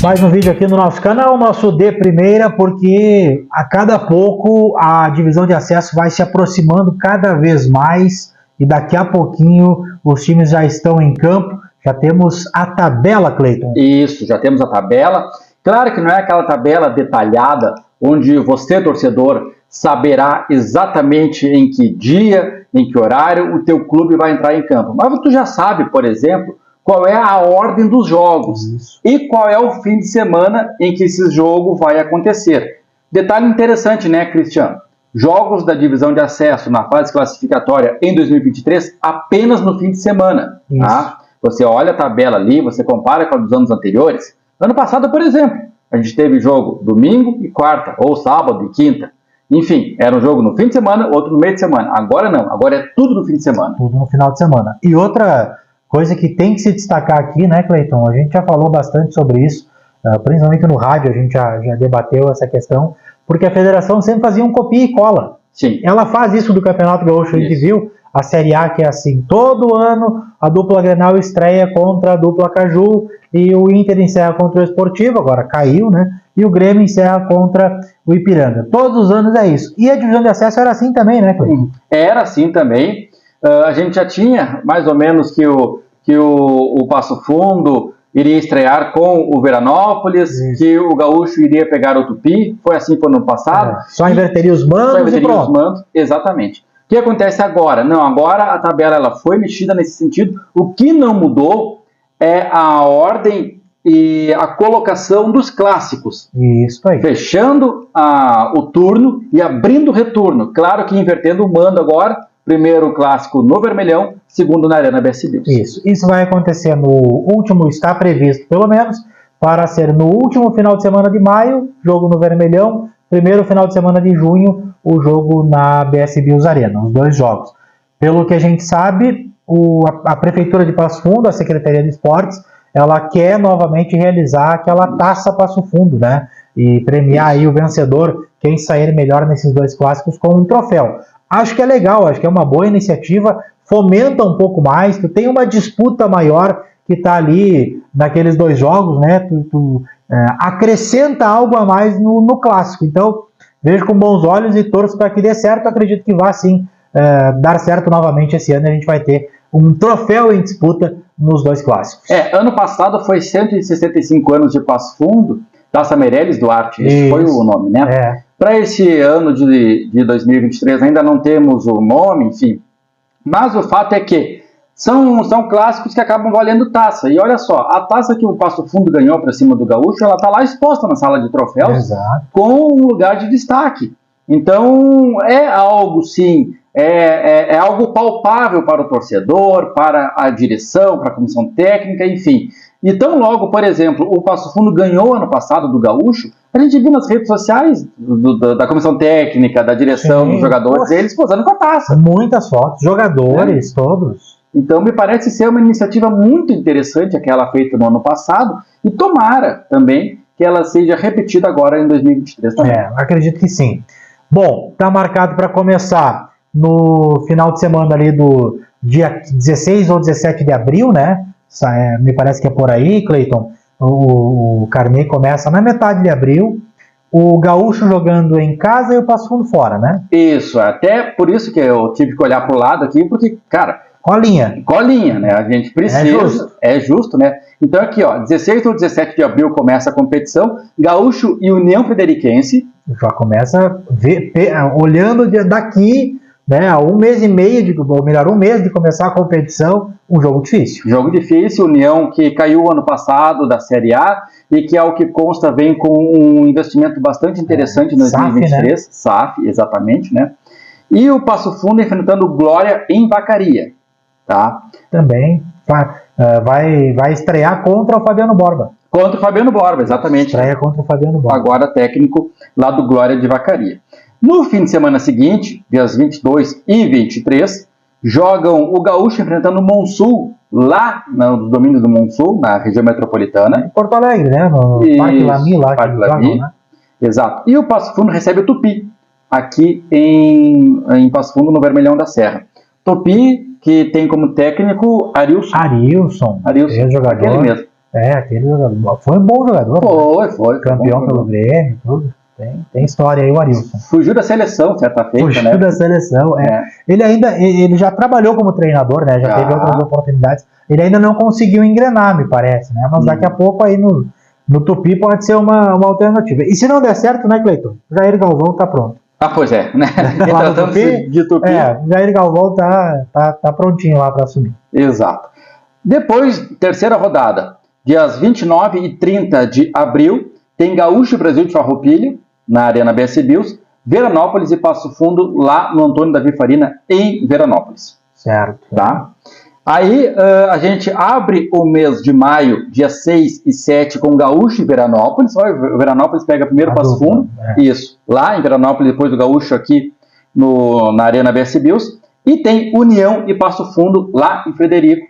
Mais um vídeo aqui no nosso canal, nosso de primeira, porque a cada pouco a divisão de acesso vai se aproximando cada vez mais e daqui a pouquinho os times já estão em campo. Já temos a tabela, Cleiton. Isso, já temos a tabela. Claro que não é aquela tabela detalhada, onde você, torcedor, saberá exatamente em que dia, em que horário o teu clube vai entrar em campo. Mas tu já sabe, por exemplo, qual é a ordem dos jogos e qual é o fim de semana em que esse jogo vai acontecer. Detalhe interessante, né, Cristiano? Jogos da divisão de acesso na fase classificatória em 2023 apenas no fim de semana. Tá? Você olha a tabela ali, você compara com a dos anos anteriores. Ano passado, por exemplo, a gente teve jogo domingo e quarta, ou sábado e quinta. Enfim, era um jogo no fim de semana, outro no meio de semana. Agora não, agora é tudo no fim de semana. Tudo no final de semana. E outra coisa que tem que se destacar aqui, né, Cleiton? A gente já falou bastante sobre isso, principalmente no rádio, a gente já debateu essa questão, porque a federação sempre fazia um copia e cola. Sim. Ela faz isso do Campeonato Gaúcho, a gente viu, a Série A que é assim, todo ano a dupla Grenal estreia contra a dupla Caju e o Inter encerra contra o Esportivo, agora caiu, né? E o Grêmio encerra contra o Ipiranga. Todos os anos é isso. E a divisão de acesso era assim também, né, Cleiton? Era assim também. A gente já tinha mais ou menos que o Passo Fundo iria estrear com o Veranópolis, que o Gaúcho iria pegar o Tupi, foi assim no ano passado. Só inverteria os mandos e pronto. Exatamente. O que acontece agora? Não, agora a tabela ela foi mexida nesse sentido. O que não mudou é a ordem e a colocação dos clássicos. Isso aí. Fechando o turno e abrindo o retorno. Claro que invertendo o mando agora. Primeiro o clássico no Vermelhão, segundo na Arena BS Bills. Isso vai acontecer no último, está previsto pelo menos, para ser no último final de semana de maio, jogo no Vermelhão, primeiro final de semana de junho, o jogo na BS Bills Arena, os dois jogos. Pelo que a gente sabe, a Prefeitura de Passo Fundo, a Secretaria de Esportes, ela quer novamente realizar aquela Taça Passo Fundo, né? E premiar aí o vencedor, quem sair melhor nesses dois clássicos com um troféu. Acho que é legal, acho que é uma boa iniciativa, fomenta um pouco mais, tu tem uma disputa maior que está ali naqueles dois jogos, né? Acrescenta algo a mais no clássico. Então, vejo com bons olhos e torço para que dê certo. Acredito que vá sim dar certo novamente esse ano. A gente vai ter um troféu em disputa nos dois clássicos. Ano passado foi 165 anos de Passo Fundo, Taça Meirelles Duarte, esse foi o nome, né? Para esse ano de 2023 ainda não temos o nome, enfim. Mas o fato é que são clássicos que acabam valendo taça. E olha só, a taça que o Passo Fundo ganhou para cima do Gaúcho, ela está lá exposta na sala de troféus, com um lugar de destaque. Então é algo, sim, é algo palpável para o torcedor, para a direção, para a comissão técnica, enfim. E tão logo, por exemplo, o Passo Fundo ganhou ano passado do Gaúcho, a gente viu nas redes sociais da comissão técnica, da direção, dos jogadores, eles posando com a taça. Muitas fotos, jogadores, todos. Então me parece ser uma iniciativa muito interessante aquela feita no ano passado e tomara também que ela seja repetida agora em 2023 também. Acredito que sim. Bom, está marcado para começar no final de semana ali do dia 16 ou 17 de abril, né? Me parece que é por aí, Cleiton. O Carnê começa na metade de abril, o Gaúcho jogando em casa e o Passo Fundo fora, né? Isso, até por isso que eu tive que olhar para o lado aqui, porque, cara... Colinha, né? A gente precisa... É justo, né? Então aqui, ó, 16 ou 17 de abril começa a competição, Gaúcho e União Frederiquense. Já começa olhando daqui... né, há um mês e meio, ou melhor, um mês de começar a competição, um jogo difícil. Jogo difícil, União que caiu ano passado da Série A e que, ao que consta, vem com um investimento bastante interessante em 2023. Né? SAF, exatamente, né? E o Passo Fundo enfrentando Glória em Vacaria, tá? Também vai estrear contra o Fabiano Borba. Contra o Fabiano Borba, exatamente. Estreia contra o Fabiano Borba. Agora técnico lá do Glória de Vacaria. No fim de semana seguinte, dias 22 e 23, jogam o Gaúcho enfrentando o Monsul, lá no domínio do Monsul, na região metropolitana. Em Porto Alegre, né? No Parque Lamy, lá. Parque Lamy, né? Exato. E o Passo Fundo recebe o Tupi, aqui em Passo Fundo, no Vermelhão da Serra. Tupi, que tem como técnico Arilson. Ex-jogador. Aquele mesmo. Aquele jogador. Foi um bom jogador. Foi. Campeão pelo Grêmio, tudo. Tem história aí, o Arilson. Fugiu da seleção, certa feita, né? Fugiu da seleção, Ele já trabalhou como treinador, né? Já teve outras oportunidades. Ele ainda não conseguiu engrenar, me parece, né? Mas daqui a pouco aí no Tupi pode ser uma alternativa. E se não der certo, né, Cleiton? Jair Galvão tá pronto. Pois é, né? Tratando de Tupi. Jair Galvão tá prontinho lá para assumir. Exato. Depois, terceira rodada, dias 29 e 30 de abril, tem Gaúcho e Brasil de Farroupilha, na Arena BS Bills, Veranópolis e Passo Fundo, lá no Antônio Davi Farina, em Veranópolis. Certo. Tá? Aí a gente abre o mês de maio, dia 6 e 7, com Gaúcho e Veranópolis. O Veranópolis pega primeiro o Passo Fundo. Isso. Lá em Veranópolis, depois do Gaúcho aqui na Arena BS Bills. E tem União e Passo Fundo lá em Frederico,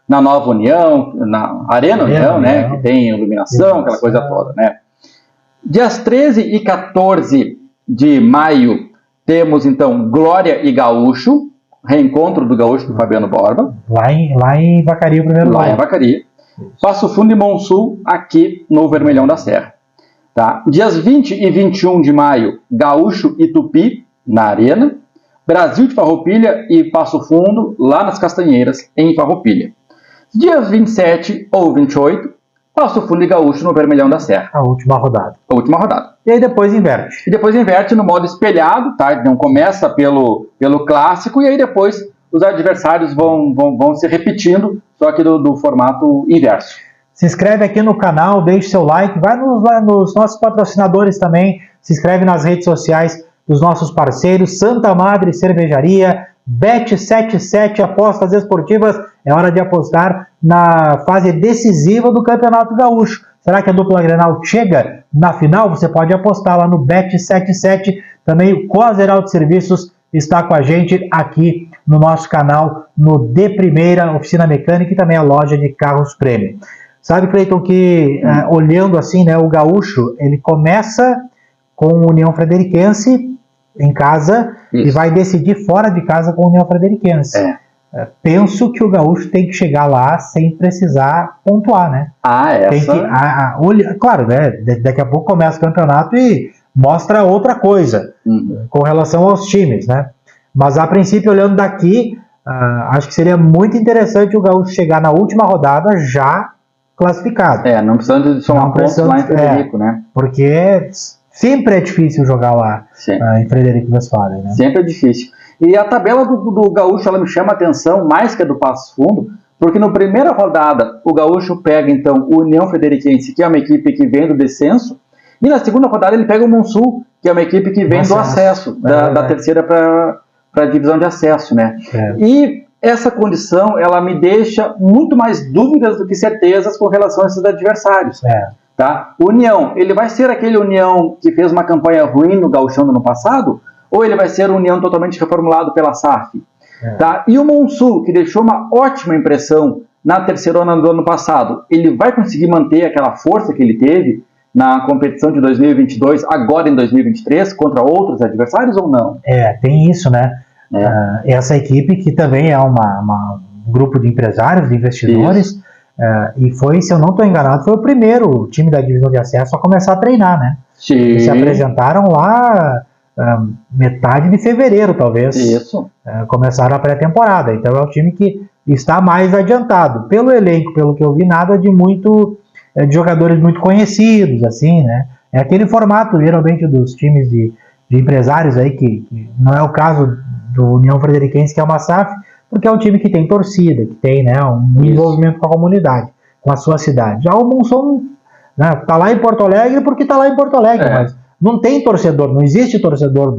na Nova União, na Arena União, né? Que tem iluminação, aquela coisa toda, né? Dias 13 e 14 de maio, temos então Glória e Gaúcho, reencontro do Gaúcho com o Fabiano Borba. Lá em Vacaria, o primeiro lá em Vacaria. Passo Fundo e Monsul, aqui no Vermelhão da Serra. Tá? Dias 20 e 21 de maio, Gaúcho e Tupi, na Arena. Brasil de Farroupilha e Passo Fundo, lá nas Castanheiras, em Farroupilha. Dias 27 ou 28, Passo Fundo e Gaúcho no Vermelhão da Serra. A última rodada. E aí depois inverte. E depois inverte no modo espelhado, tá? Não começa pelo clássico, e aí depois os adversários vão se repetindo, só que do formato inverso. Se inscreve aqui no canal, deixe seu like, vai nos nossos patrocinadores também, se inscreve nas redes sociais dos nossos parceiros, Santa Madre Cervejaria, Bet77 Apostas Esportivas. É hora de apostar na fase decisiva do Campeonato Gaúcho. Será que a dupla Grenal chega na final? Você pode apostar lá no Bet77. Também o Coser Auto Serviços está com a gente aqui no nosso canal, no De Primeira, Oficina Mecânica e também a loja de carros prêmio. Sabe, Cleiton, que olhando assim, né, o Gaúcho, ele começa com o União Frederiquense em casa. Isso. E vai decidir fora de casa com a União Frederiquense. Penso que o Gaúcho tem que chegar lá sem precisar pontuar, né? Tem que, claro, né? Daqui a pouco começa o campeonato e mostra outra coisa com relação aos times, né? Mas a princípio, olhando daqui, acho que seria muito interessante o Gaúcho chegar na última rodada já classificado. Não precisando de somar pontos lá em Frederico, né? Porque sempre é difícil jogar lá em Frederico Westphalen, né? Sempre é difícil. E a tabela do Gaúcho, ela me chama a atenção mais que a do Passo Fundo, porque na primeira rodada o Gaúcho pega então o União Frederiquense, que é uma equipe que vem do descenso, e na segunda rodada ele pega o Monsul, que é uma equipe que vem do acesso, da terceira para a divisão de acesso, né? E essa condição, ela me deixa muito mais dúvidas do que certezas com relação a esses adversários. Tá? O União, ele vai ser aquele União que fez uma campanha ruim no Gauchão do ano passado? Ou ele vai ser um União totalmente reformulado pela SAF? Tá? E o Monsul, que deixou uma ótima impressão na terceirona do ano passado, ele vai conseguir manter aquela força que ele teve na competição de 2022, agora em 2023, contra outros adversários ou não? Tem isso, né? Essa equipe que também é um grupo de empresários, de investidores, e foi, se eu não estou enganado, foi o primeiro time da divisão de acesso a começar a treinar, né? Sim. Eles se apresentaram lá metade de fevereiro, talvez. Isso. Começaram a pré-temporada. Então é um time que está mais adiantado. Pelo elenco, pelo que eu vi, nada de de jogadores muito conhecidos, assim, né? É aquele formato, geralmente, dos times de empresários aí, que não é o caso do União Frederiquense, que é uma SAF, porque é um time que tem torcida, que tem, né, um envolvimento com a comunidade, com a sua cidade. Já o Monson está lá em Porto Alegre porque está lá em Porto Alegre, mas não tem torcedor, não existe torcedor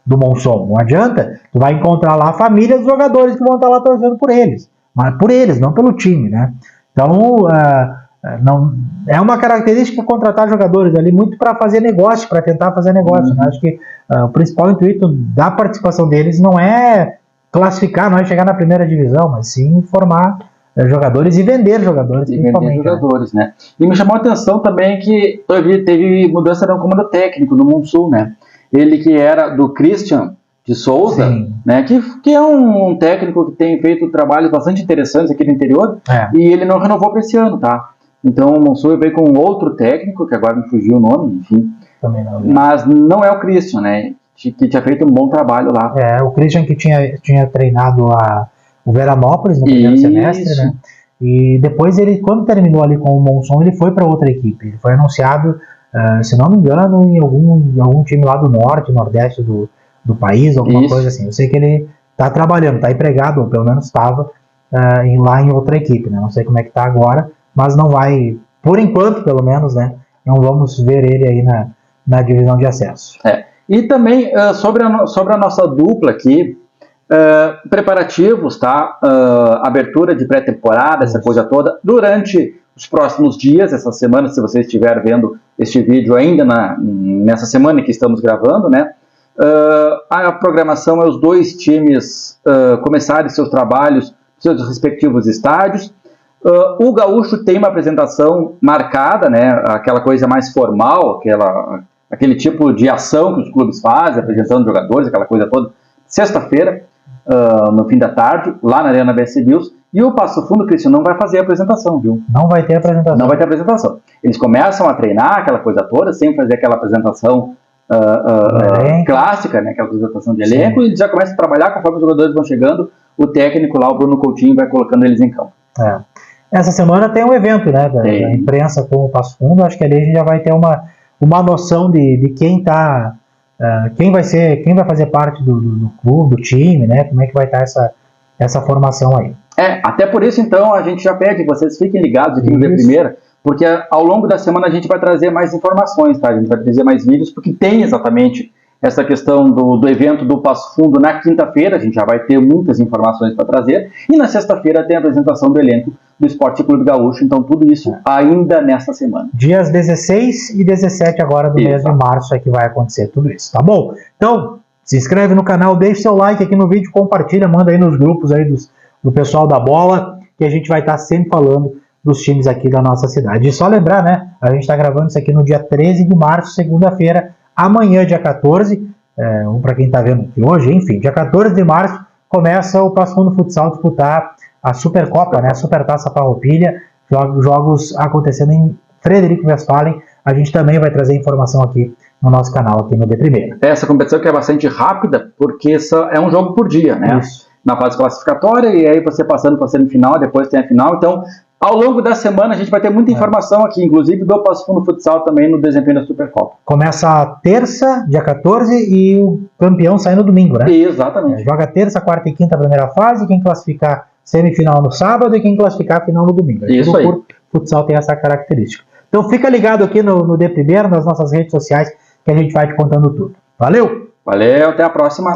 do Monson. Não adianta, tu vai encontrar lá a família dos jogadores que vão estar lá torcendo por eles, mas por eles, não pelo time, né? Então, não, é uma característica contratar jogadores ali muito para fazer negócio, para tentar fazer negócio. Né? Acho que o principal intuito da participação deles não é classificar, não é chegar na primeira divisão, mas sim formar jogadores e vender jogadores. Né? E me chamou a atenção também que teve mudança no comando técnico no Monsul, né? Ele que era do Christian de Souza, né? Que é um técnico que tem feito trabalhos bastante interessantes aqui no interior, e ele não renovou para esse ano, tá? Então o Monsul veio com outro técnico, que agora me fugiu o nome, enfim. Também não, mas não é o Christian, né? Que tinha feito um bom trabalho lá. O Christian que tinha treinado o Veranópolis no primeiro semestre, né? E depois ele, quando terminou ali com o Monson, ele foi para outra equipe. Ele foi anunciado, se não me engano, em algum time lá do norte, nordeste do país, alguma coisa assim. Eu sei que ele está trabalhando, está empregado, ou pelo menos estava lá em outra equipe, né? Não sei como é que está agora, mas não vai, por enquanto, pelo menos, né? Não vamos ver ele aí na divisão de acesso. E também sobre a nossa dupla aqui, preparativos, tá? Abertura de pré-temporada, essa coisa toda, durante os próximos dias, essa semana, se você estiver vendo este vídeo ainda nessa semana que estamos gravando, né? A programação é os dois times começarem seus trabalhos, seus respectivos estádios. O Gaúcho tem uma apresentação marcada, né? Aquela coisa mais formal, aquele tipo de ação que os clubes fazem, apresentando jogadores, aquela coisa toda, sexta-feira, no fim da tarde, lá na Arena BS Bills. E o Passo Fundo, Cristian, não vai fazer a apresentação, viu? Não vai ter apresentação. Não vai ter apresentação. Eles começam a treinar aquela coisa toda, sem fazer aquela apresentação clássica, né? Aquela apresentação de elenco, e eles já começam a trabalhar conforme os jogadores vão chegando. O técnico lá, o Bruno Coutinho, vai colocando eles em campo. Essa semana tem um evento, né? Da imprensa com o Passo Fundo. Acho que ali a gente já vai ter uma noção de quem tá, quem vai fazer parte do clube, do time, né? Como é que vai estar essa formação aí. Até por isso, então, a gente já pede que vocês fiquem ligados aqui no De Primeira, porque ao longo da semana a gente vai trazer mais informações, tá? A gente vai trazer mais vídeos, porque tem exatamente essa questão do evento do Passo Fundo na quinta-feira, a gente já vai ter muitas informações para trazer, e na sexta-feira tem a apresentação do elenco do Esporte Clube Gaúcho, então tudo isso ainda nesta semana. Dias 16 e 17 agora do mês de março é que vai acontecer tudo isso, tá bom? Então, se inscreve no canal, deixa seu like aqui no vídeo, compartilha, manda aí nos grupos aí do pessoal da bola, que a gente vai estar sempre falando dos times aqui da nossa cidade. E só lembrar, né, a gente está gravando isso aqui no dia 13 de março, segunda-feira, amanhã, dia 14, para quem está vendo aqui hoje, enfim, dia 14 de março, começa o Passo Fundo Futsal disputar a Supercopa, né, a Supertaça Farroupilha, jogos acontecendo em Frederico Westphalen. A gente também vai trazer informação aqui no nosso canal, aqui no De Primeira. Essa competição que é bastante rápida, porque é um jogo por dia, né? Isso. Na fase classificatória, e aí você passando para a semifinal, depois tem a final, então ao longo da semana a gente vai ter muita informação aqui, inclusive do Passo Fundo Futsal também no desempenho da Supercopa. Começa terça, dia 14, e o campeão sai no domingo, né? Exatamente. Joga terça, quarta e quinta a primeira fase, quem classificar semifinal no sábado e quem classificar final no domingo. Isso aí. O futsal tem essa característica. Então fica ligado aqui no De Primeira, nas nossas redes sociais, que a gente vai te contando tudo. Valeu! Valeu, até a próxima!